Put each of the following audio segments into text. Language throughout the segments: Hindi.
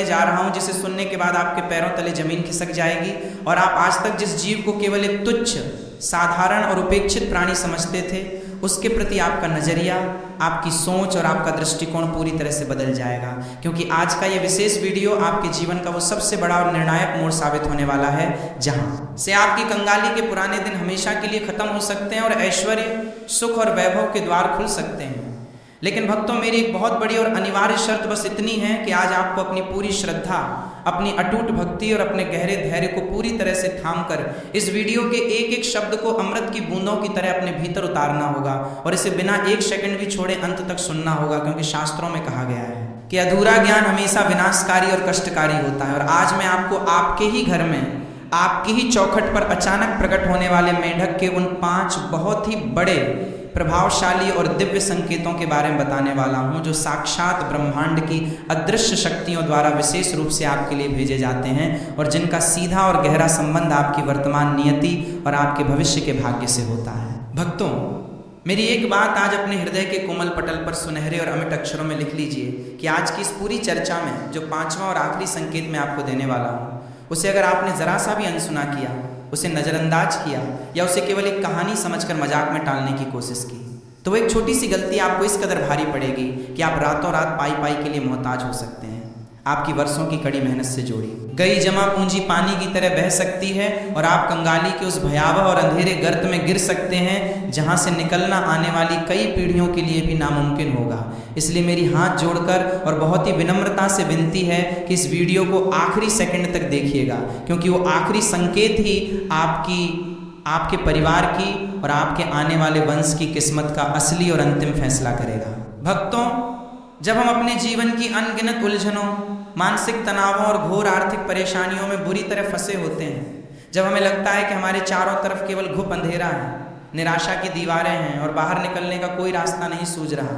करने जा रहा हूं जिसे सुनने के बाद आपके पैरों तले जमीन खिसक जाएगी और आप आज तक जिस जीव को केवल एक तुच्छ, साधारण और उपेक्षित प्राणी समझते थे, उसके प्रति आपका नजरिया, आपकी सोच और आपका दृष्टिकोण पूरी तरह से बदल जाएगा। क्योंकि आज का यह विशेष वीडियो आपके जीवन का वो सबसे बड़ा और निर्णायक मोड़ साबित होने वाला है, जहां से आपकी कंगाली के पुराने दिन हमेशा के लिए खत्म हो सकते हैं और ऐश्वर्य, सुख और वैभव के द्वार खुल सकते हैं। लेकिन भक्तों, मेरी एक बहुत बड़ी और अनिवार्य शर्त बस इतनी है कि आज आपको अपनी पूरी श्रद्धा, अपनी अटूट भक्ति और अपने गहरे धैर्य को पूरी तरह से थामकर इस वीडियो के एक एक शब्द को अमृत की बूंदों की तरह अपने भीतर उतारना होगा और इसे बिना एक सेकंड भी छोड़े अंत तक सुनना होगा। क्योंकि शास्त्रों में कहा गया है कि अधूरा ज्ञान हमेशा विनाशकारी और कष्टकारी होता है। और आज मैं आपको आपके ही घर में, आपकी ही चौखट पर अचानक प्रकट होने वाले मेंढक के उन 5 बहुत ही बड़े, प्रभावशाली और दिव्य संकेतों के बारे में बताने वाला हूं, जो साक्षात ब्रह्मांड की अदृश्य शक्तियों द्वारा विशेष रूप से आपके लिए भेजे जाते हैं और जिनका सीधा और गहरा संबंध आपकी वर्तमान नियति और आपके भविष्य के भाग्य से होता है। भक्तों, मेरी एक बात आज अपने हृदय के कोमल पटल पर सुनहरे और अमिट अक्षरों में लिख लीजिए कि आज की इस पूरी चर्चा में जो 5वां और आखिरी संकेत मैं आपको देने वाला हूँ, उसे अगर आपने जरा सा भी अनसुना किया, उसे नज़रअंदाज किया या उसे केवल एक कहानी समझकर मजाक में टालने की कोशिश की, तो वो एक छोटी सी गलती आपको इस कदर भारी पड़ेगी कि आप रातों रात पाई पाई के लिए मोहताज हो सकते हैं। आपकी वर्षों की कड़ी मेहनत से जोड़ी गई जमा पूंजी पानी की तरह बह सकती है और आप कंगाली के उस भयावह और अंधेरे गर्त में गिर सकते हैं जहां से निकलना आने वाली कई पीढ़ियों के लिए भी नामुमकिन होगा। इसलिए मेरी हाथ जोड़कर और बहुत ही विनम्रता से विनती है कि इस वीडियो को आखिरी सेकंड तक देखिएगा, क्योंकि वो आखिरी संकेत ही आपके परिवार की और आपके आने वाले वंश की किस्मत का असली और अंतिम फैसला करेगा। भक्तों, जब हम अपने जीवन की अनगिनत उलझनों, मानसिक तनावों और घोर आर्थिक परेशानियों में बुरी तरह फंसे होते हैं, जब हमें लगता है कि हमारे चारों तरफ केवल घुप अंधेरा है, निराशा की दीवारें हैं और बाहर निकलने का कोई रास्ता नहीं सूझ रहा,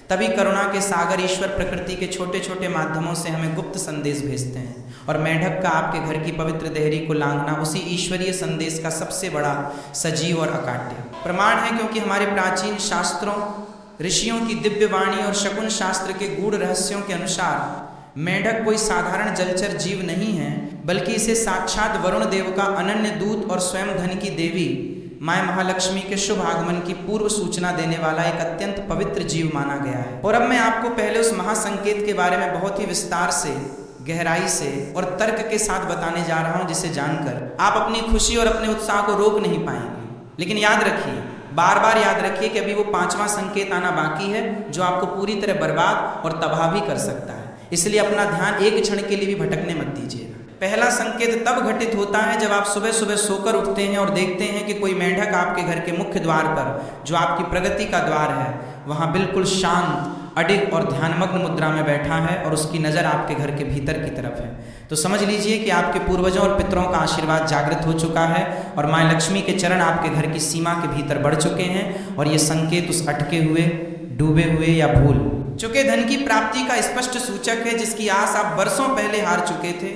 तभी करुणा के सागर ईश्वर प्रकृति के छोटे छोटे माध्यमों से हमें गुप्त संदेश भेजते हैं। और मेंढक का आपके घर की पवित्र देहरी को लांघना उसी ईश्वरीय संदेश का सबसे बड़ा सजीव और अकाट्य प्रमाण है। क्योंकि हमारे प्राचीन शास्त्रों, ऋषियों की दिव्य वाणी और शकुन शास्त्र के गूढ़ रहस्यों के अनुसार मेंढक कोई साधारण जलचर जीव नहीं है, बल्कि इसे साक्षात वरुण देव का अनन्य दूत और स्वयं धन की देवी माँ महालक्ष्मी के शुभ आगमन की पूर्व सूचना देने वाला एक अत्यंत पवित्र जीव माना गया है। और अब मैं आपको पहले उस महासंकेत के बारे में बहुत ही विस्तार से, गहराई से और तर्क के साथ बताने जा रहा हूं, जिसे जानकर आप अपनी खुशी और अपने उत्साह को रोक नहीं पाएंगे। लेकिन याद रखिए, बार बार याद रखिए कि अभी वो 5वां संकेत आना बाकी है, जो आपको पूरी तरह बर्बाद और तबाह भी कर सकता है। इसलिए अपना ध्यान एक क्षण के लिए भी भटकने मत दीजिए। पहला संकेत तब घटित होता है जब आप सुबह सुबह सोकर उठते हैं और देखते हैं कि कोई मेंढक आपके घर के मुख्य द्वार पर, जो आपकी प्रगति का द्वार है, वहां बिल्कुल शांत, अडिग और ध्यानमग्न मुद्रा में बैठा है और उसकी नज़र आपके घर के भीतर की तरफ है। तो समझ लीजिए कि आपके पूर्वजों और पितरों का आशीर्वाद जागृत हो चुका है और माँ लक्ष्मी के चरण आपके घर की सीमा के भीतर बढ़ चुके हैं। और ये संकेत उस अटके हुए, डूबे हुए या भूल चुके धन की प्राप्ति का स्पष्ट सूचक है, जिसकी आस आप बरसों पहले हार चुके थे।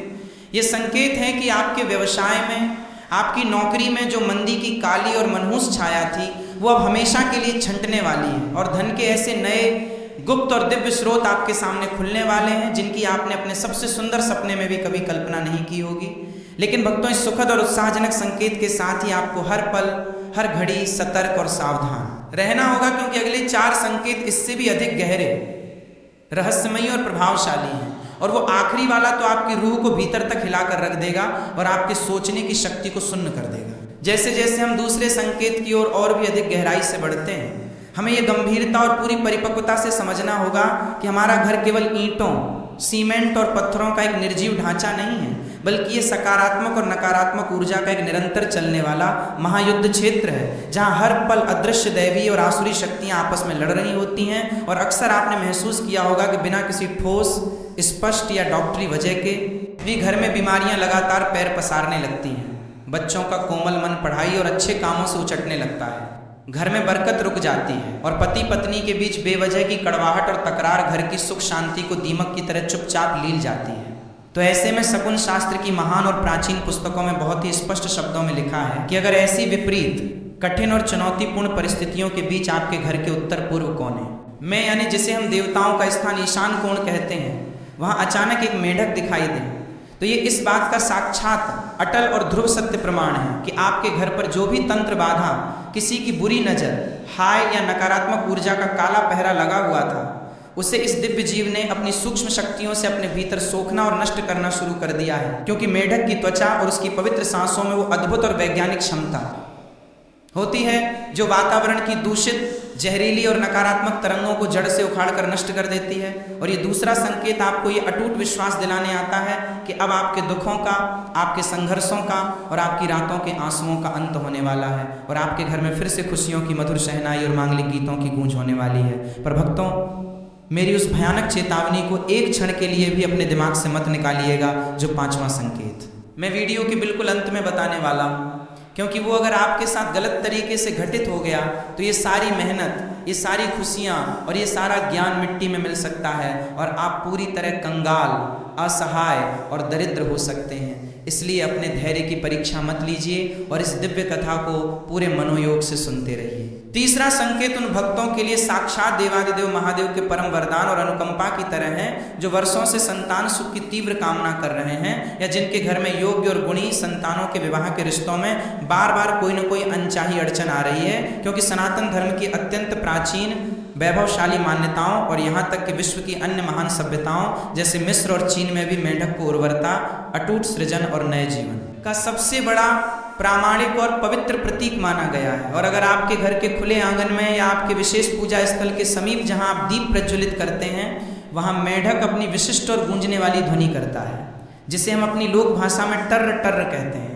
ये संकेत है कि आपके व्यवसाय में, आपकी नौकरी में जो मंदी की काली और मनहूस छाया थी, वो अब हमेशा के लिए छंटने वाली है और धन के ऐसे नए गुप्त और दिव्य स्रोत आपके सामने खुलने वाले हैं, जिनकी आपने अपने सबसे सुंदर सपने में भी कभी कल्पना नहीं की होगी। लेकिन भक्तों, इस सुखद और उत्साहजनक संकेत के साथ ही आपको हर पल, हर घड़ी सतर्क और सावधान रहना होगा, क्योंकि अगले 4 संकेत इससे भी अधिक गहरे, रहस्यमयी और प्रभावशाली हैं। और वो आखिरी वाला तो आपकी रूह को भीतर तक हिलाकर रख देगा और आपके सोचने की शक्ति को शून्य कर देगा। जैसे जैसे हम दूसरे संकेत की ओर और भी अधिक गहराई से बढ़ते हैं, हमें यह गंभीरता और पूरी परिपक्वता से समझना होगा कि हमारा घर केवल ईंटों, सीमेंट और पत्थरों का एक निर्जीव ढांचा नहीं है, बल्कि ये सकारात्मक और नकारात्मक ऊर्जा का एक निरंतर चलने वाला महायुद्ध क्षेत्र है, जहां हर पल अदृश्य दैवी और आसुरी शक्तियां आपस में लड़ रही होती हैं। और अक्सर आपने महसूस किया होगा कि बिना किसी ठोस, स्पष्ट या डॉक्टरी वजह के भी घर में बीमारियां लगातार पैर पसारने लगती हैं। बच्चों का कोमल मन पढ़ाई और अच्छे कामों से उचटने लगता है, घर में बरकत रुक जाती है और पति पत्नी के बीच बेवजह की कड़वाहट और तकरार घर की सुख शांति को दीमक की तरह चुपचाप लील जाती है। तो ऐसे में शकुन शास्त्र की महान और प्राचीन पुस्तकों में बहुत ही स्पष्ट शब्दों में लिखा है कि अगर ऐसी विपरीत, कठिन और चुनौतीपूर्ण परिस्थितियों के बीच आपके घर के उत्तर पूर्व कोने में, यानी जिसे हम देवताओं का स्थान ईशान कोण कहते हैं, वहाँ अचानक एक मेंढक दिखाई दे, तो ये इस बात का साक्षात अटल और ध्रुव सत्य प्रमाण है कि आपके घर पर जो भी तंत्र बाधा, किसी की बुरी नज़र, हाय या नकारात्मक ऊर्जा का काला पहरा लगा हुआ था, उसे इस दिव्य जीव ने अपनी सूक्ष्म शक्तियों से अपने भीतर सोखना और नष्ट करना शुरू कर दिया है। क्योंकि मेढक की त्वचा और उसकी पवित्र सांसों में वो अद्भुत और वैज्ञानिक क्षमता होती है जो वातावरण की दूषित, जहरीली और नकारात्मक तरंगों को जड़ से उखाड़कर नष्ट कर देती है। और ये दूसरा संकेत आपको ये अटूट विश्वास दिलाने आता है कि अब आपके दुखों का, आपके संघर्षों का और आपकी रातों के आंसुओं का अंत होने वाला है और आपके घर में फिर से खुशियों की मधुर शहनाई और मांगलिक गीतों की गूंज होने वाली है। पर भक्तों, मेरी उस भयानक चेतावनी को एक क्षण के लिए भी अपने दिमाग से मत निकालिएगा, जो 5वां संकेत मैं वीडियो के बिल्कुल अंत में बताने वाला हूँ, क्योंकि वो अगर आपके साथ गलत तरीके से घटित हो गया तो ये सारी मेहनत, ये सारी खुशियाँ और ये सारा ज्ञान मिट्टी में मिल सकता है और आप पूरी तरह कंगाल, असहाय और दरिद्र हो सकते हैं। इसलिए अपने धैर्य की परीक्षा मत लीजिए और इस दिव्य कथा को पूरे मनोयोग से सुनते रहिए। तीसरा संकेत उन भक्तों के लिए साक्षात देवादिदेव महादेव के परम वरदान और अनुकंपा की तरह है जो वर्षों से संतान सुख की तीव्र कामना कर रहे हैं या जिनके घर में योग्य और गुणी संतानों के विवाह के रिश्तों में बार बार कोई न कोई अनचाही अड़चन आ रही है। क्योंकि सनातन धर्म की अत्यंत प्राचीन वैभवशाली मान्यताओं और यहाँ तक कि विश्व की अन्य महान सभ्यताओं जैसे मिस्र और चीन में भी मेंढक को उर्वरता, अटूट सृजन और नए जीवन का सबसे बड़ा प्रामाणिक और पवित्र प्रतीक माना गया है। और अगर आपके घर के खुले आंगन में या आपके विशेष पूजा स्थल के समीप जहाँ आप दीप प्रज्वलित करते हैं, वहाँ मेंढक अपनी विशिष्ट और गूंजने वाली ध्वनि करता है, जिसे हम अपनी लोक भाषा में टर्र टर्र कहते हैं।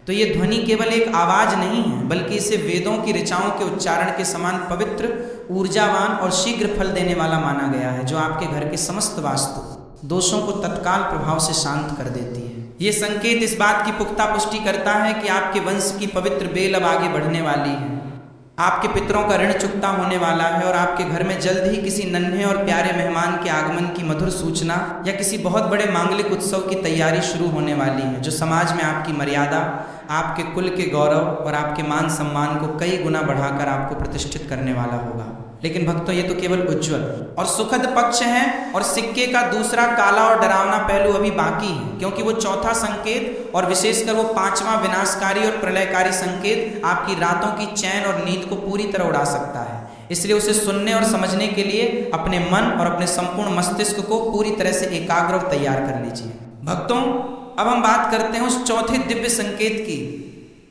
तो ये ध्वनि केवल एक आवाज नहीं है, बल्कि इसे वेदों की ऋचाओं के उच्चारण के समान पवित्र, ऊर्जावान और शीघ्र फल देने वाला माना गया है, जो आपके घर के समस्त वास्तु दोषों को तत्काल प्रभाव से शांत कर देती है। ये संकेत इस बात की पुख्ता पुष्टि करता है कि आपके वंश की पवित्र बेल अब आगे बढ़ने वाली है, आपके पितरों का ऋण चुकता होने वाला है और आपके घर में जल्द ही किसी नन्हे और प्यारे मेहमान के आगमन की मधुर सूचना या किसी बहुत बड़े मांगलिक उत्सव की तैयारी शुरू होने वाली है, जो समाज में आपकी मर्यादा, आपके कुल के गौरव और आपके मान सम्मान को कई गुना बढ़ाकर आपको प्रतिष्ठित करने वाला होगा। लेकिन भक्तों, ये तो केवल उज्जवल और सुखद पक्ष है और सिक्के का दूसरा काला और डरावना पहलू अभी बाकी है, क्योंकि वो चौथा संकेत और विशेषकर वो 5वां विनाशकारी और प्रलयकारी संकेत आपकी रातों की चैन और नींद को पूरी तरह उड़ा सकता है। इसलिए उसे सुनने और समझने के लिए अपने मन और अपने संपूर्ण मस्तिष्क को पूरी तरह से एकाग्र और तैयार कर लीजिए। भक्तों, अब हम बात करते हैं उस चौथे दिव्य संकेत की,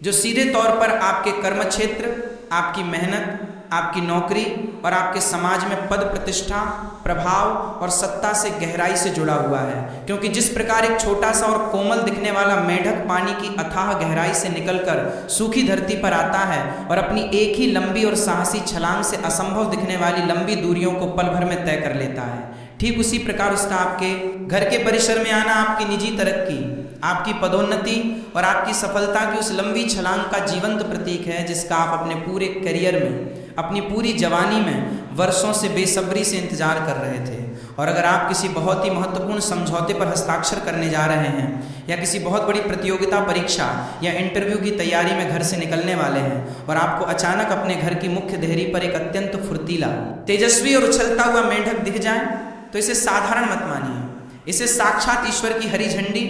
जो सीधे तौर पर आपके कर्म क्षेत्र, आपकी मेहनत, आपकी नौकरी और आपके समाज में पद प्रतिष्ठा, प्रभाव और सत्ता से गहराई से जुड़ा हुआ है। क्योंकि जिस प्रकार एक छोटा सा और कोमल दिखने वाला मेंढक पानी की अथाह गहराई से निकलकर सूखी धरती पर आता है और अपनी एक ही लंबी और साहसी छलांग से असंभव दिखने वाली लंबी दूरियों को पल भर में तय कर लेता है, ठीक उसी प्रकार उसका आपके घर के परिसर में आना आपकी निजी तरक्की, आपकी पदोन्नति और आपकी सफलता की उस लंबी छलांग का जीवंत प्रतीक है, जिसका आप अपने पूरे करियर में, अपनी पूरी जवानी में वर्षों से बेसब्री से इंतजार कर रहे थे। और अगर आप किसी बहुत ही महत्वपूर्ण समझौते पर हस्ताक्षर करने जा रहे हैं या किसी बहुत बड़ी प्रतियोगिता, परीक्षा या इंटरव्यू की तैयारी में घर से निकलने वाले हैं और आपको अचानक अपने घर की मुख्य देहरी पर एक अत्यंत फुर्तीला, तेजस्वी और उछलता हुआ मेंढक दिख जाए, तो इसे साधारण मत मानिए। इसे साक्षात ईश्वर की हरी झंडी,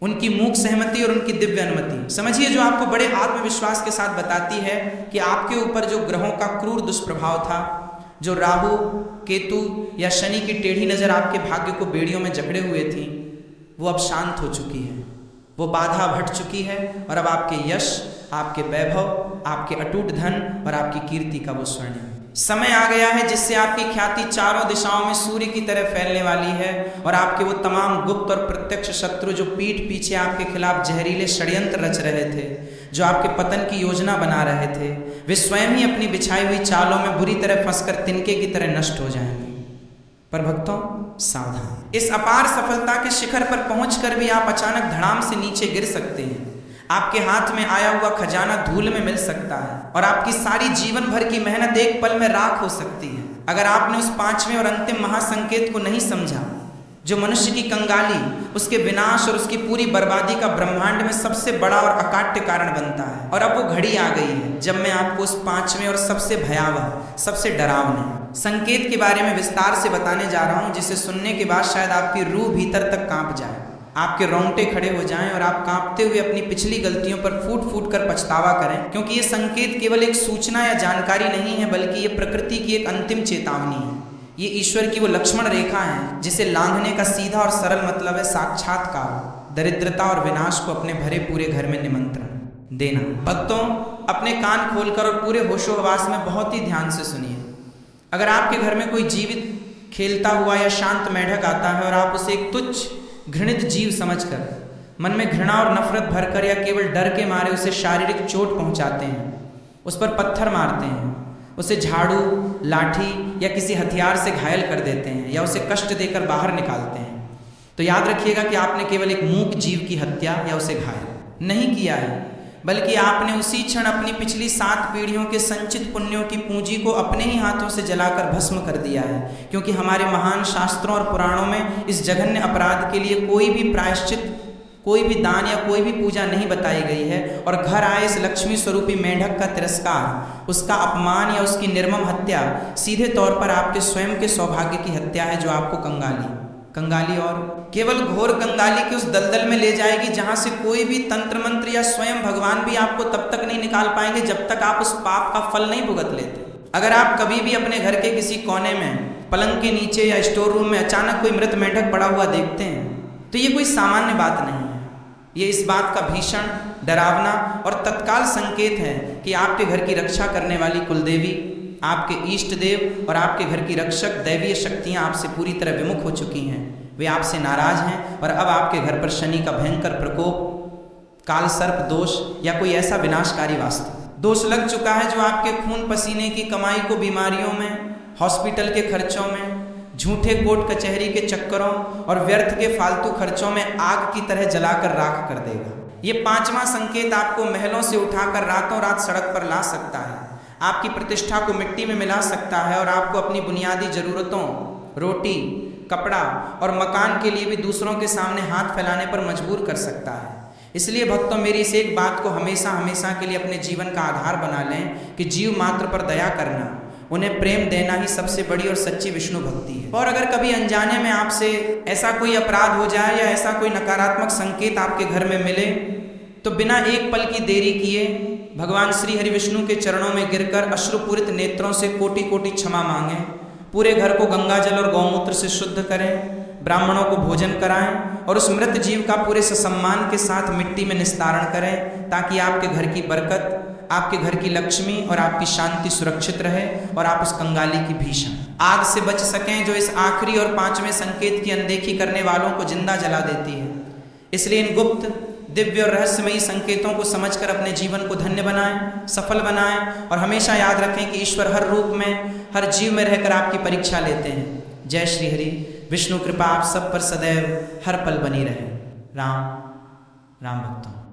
उनकी मूक सहमति और उनकी दिव्य अनुमति समझिए, जो आपको बड़े आत्मविश्वास के साथ बताती है कि आपके ऊपर जो ग्रहों का क्रूर दुष्प्रभाव था, जो राहु, केतु या शनि की टेढ़ी नजर आपके भाग्य को बेड़ियों में जकड़े हुए थी, वो अब शांत हो चुकी है, वो बाधा हट चुकी है और अब आपके यश, आपके वैभव, आपके अटूट धन और आपकी कीर्ति का वो स्वर्णिम समय आ गया है, जिससे आपकी ख्याति चारों दिशाओं में सूर्य की तरह फैलने वाली है और आपके वो तमाम गुप्त और प्रत्यक्ष शत्रु जो पीठ पीछे आपके खिलाफ जहरीले षड्यंत्र रच रहे थे, जो आपके पतन की योजना बना रहे थे, वे स्वयं ही अपनी बिछाई हुई चालों में बुरी तरह फंसकर तिनके की तरह नष्ट हो जाएंगे। पर भक्तों, सावधान, इस अपार सफलता के शिखर पर पहुंचकर भी आप अचानक धड़ाम से नीचे गिर सकते हैं। आपके हाथ में आया हुआ खजाना धूल में मिल सकता है और आपकी सारी जीवन भर की मेहनत एक पल में राख हो सकती है। अगर आपने उस 5वें और अंतिम महासंकेत को नहीं समझा जो मनुष्य की कंगाली, उसके विनाश और उसकी पूरी बर्बादी का ब्रह्मांड में सबसे बड़ा और अकाट्य कारण बनता है। और अब वो घड़ी आ गई है जब मैं आपको उस पांचवें और सबसे भयावह, सबसे डरावने संकेत के बारे में विस्तार से बताने जा रहा हूं, जिसे सुनने के बाद शायद आपकी रूह भीतर तक कांप जाए, आपके रोंगटे खड़े हो जाएं और आप कांपते हुए अपनी पिछली गलतियों पर फूट फूट कर पछतावा करें। क्योंकि ये संकेत केवल एक सूचना या जानकारी नहीं है, बल्कि ये प्रकृति की एक अंतिम चेतावनी है। ये ईश्वर की वो लक्ष्मण रेखा है जिसे लांघने का सीधा और सरल मतलब है साक्षात्कार, दरिद्रता और विनाश को अपने भरे पूरे घर में निमंत्रण देना। भक्तों, अपने कान खोलकर और पूरे होशो हवास में बहुत ही ध्यान से सुनिए। अगर आपके घर में कोई जीवित खेलता हुआ या शांत मेढक आता है और आप उसे एक तुच्छ घृणित जीव समझकर मन में घृणा और नफरत भरकर या केवल डर के मारे उसे शारीरिक चोट पहुंचाते हैं, उस पर पत्थर मारते हैं, उसे झाड़ू, लाठी या किसी हथियार से घायल कर देते हैं या उसे कष्ट देकर बाहर निकालते हैं, तो याद रखिएगा कि आपने केवल एक मूक जीव की हत्या या उसे घायल नहीं किया है, बल्कि आपने उसी क्षण अपनी पिछली 7 पीढ़ियों के संचित पुण्यों की पूंजी को अपने ही हाथों से जलाकर भस्म कर दिया है। क्योंकि हमारे महान शास्त्रों और पुराणों में इस जघन्य अपराध के लिए कोई भी प्रायश्चित, कोई भी दान या कोई भी पूजा नहीं बताई गई है। और घर आए इस लक्ष्मी स्वरूपी मेंढक का तिरस्कार, उसका अपमान या उसकी निर्मम हत्या सीधे तौर पर आपके स्वयं के सौभाग्य की हत्या है, जो आपको कंगाली और केवल घोर कंगाली के उस दलदल में ले जाएगी जहां से कोई भी तंत्र मंत्र या स्वयं भगवान भी आपको तब तक नहीं निकाल पाएंगे जब तक आप उस पाप का फल नहीं भुगत लेते। अगर आप कभी भी अपने घर के किसी कोने में, पलंग के नीचे या स्टोर रूम में अचानक कोई मृत मेंढक पड़ा हुआ देखते हैं, तो ये कोई सामान्य बात नहीं है। ये इस बात का भीषण, डरावना और तत्काल संकेत है कि आपके घर की रक्षा करने वाली कुलदेवी, आपके इष्ट देव और आपके घर की रक्षक दैवीय शक्तियां आपसे पूरी तरह विमुख हो चुकी हैं। वे आपसे नाराज हैं और अब आपके घर पर शनि का भयंकर प्रकोप, काल सर्प दोष या कोई ऐसा विनाशकारी वास्तु दोष लग चुका है जो आपके खून पसीने की कमाई को बीमारियों में, हॉस्पिटल के खर्चों में, झूठे कोर्ट कचहरी के चक्करों और व्यर्थ के फालतू खर्चों में आग की तरह जलाकर राख कर देगा। ये 5वां संकेत आपको महलों से उठाकर रातों रात सड़क पर ला सकता है, आपकी प्रतिष्ठा को मिट्टी में मिला सकता है और आपको अपनी बुनियादी जरूरतों, रोटी, कपड़ा और मकान के लिए भी दूसरों के सामने हाथ फैलाने पर मजबूर कर सकता है। इसलिए भक्तों, मेरी इस एक बात को हमेशा हमेशा के लिए अपने जीवन का आधार बना लें कि जीव मात्र पर दया करना, उन्हें प्रेम देना ही सबसे बड़ी और सच्ची विष्णु भक्ति है। और अगर कभी अनजाने में आपसे ऐसा कोई अपराध हो जाए या ऐसा कोई नकारात्मक संकेत आपके घर में मिले, तो बिना एक पल की देरी किए भगवान श्री हरि विष्णु के चरणों में गिरकर अश्रुपूरित नेत्रों से कोटि कोटि क्षमा मांगें, पूरे घर को गंगाजल और गौमूत्र से शुद्ध करें, ब्राह्मणों को भोजन कराएं और उस मृत जीव का पूरे सम्मान के साथ मिट्टी में निस्तारण करें, ताकि आपके घर की बरकत, आपके घर की लक्ष्मी और आपकी शांति सुरक्षित रहे और आप उस कंगाली की भीषण आग से बच सकें, जो इस आखिरी और 5वें संकेत की अनदेखी करने वालों को जिंदा जला देती है। इसलिए इन गुप्त, दिव्य और रहस्यमयी संकेतों को समझकर अपने जीवन को धन्य बनाएं, सफल बनाएं और हमेशा याद रखें कि ईश्वर हर रूप में, हर जीव में रहकर आपकी परीक्षा लेते हैं। जय श्री हरि। विष्णु कृपा आप सब पर सदैव हर पल बनी रहे। राम राम भक्तों।